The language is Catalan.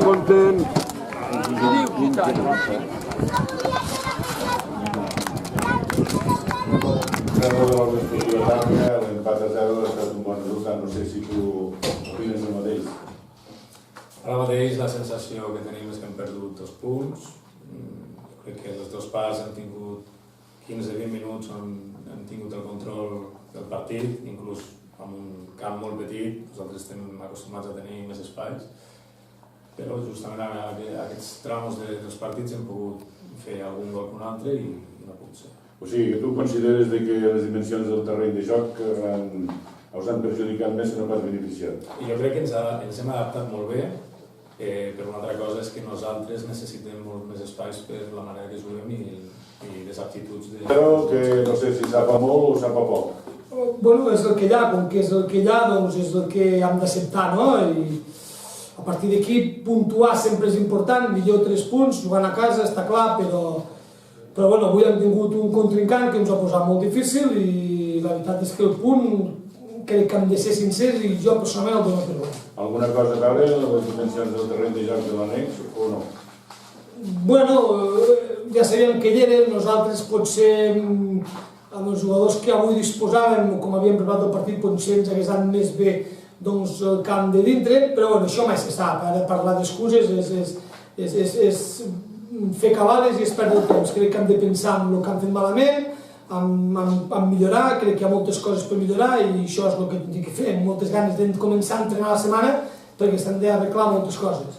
Content. L'empat a 0 ha estat un bon resultat, no sé si tu opines el mateix. Ara mateix la sensació que tenim és que hem perdut 2 punts. Crec que les dues parts han tingut 15-20 minuts on hem tingut el control del partit, inclús amb un camp molt petit. Nosaltres estem acostumats a tenir més espais, però justament a aquests tramos dels partits hem pogut fer algun gol que un altre i no pot ser. O sigui, que tu consideres que les dimensions del terreny de joc us han perjudicat més que no pas beneficiat? Jo crec que ens hem adaptat molt bé, però una altra cosa és que nosaltres necessitem molt més espais per la manera que juguem i les aptituds de... Però que no sé si sap a molt o sap a poc. Bueno, és el que hi ha, com que és el que hi ha, doncs és el que hem d'acceptar, no? I a partir d'aquí puntuar sempre és important, millor 3 punts, jugant a casa, està clar, però bueno, avui hem tingut un contrincant que ens ha posat molt difícil i la veritat és que el punt crec que hem de ser sincers i jo personalment el dono per bo. Alguna cosa a veure amb les dimensions del terreny de joc de l'annex o no? Bueno, ja sabíem que hi eren, nosaltres potser amb els jugadors que avui disposàvem, com havíem preparat el partit, potser ens hagués anat més bé doncs, el camp de dintre, però bueno, això mai se sap, ara parlar d'excuses és fer cabales i és perdre el temps. Crec que hem de pensar en el que hem fet malament, en millorar, crec que hi ha moltes coses per millorar i això és el que tinc que fer, amb moltes ganes de començar a entrenar la setmana perquè s'han d'arreglar moltes coses.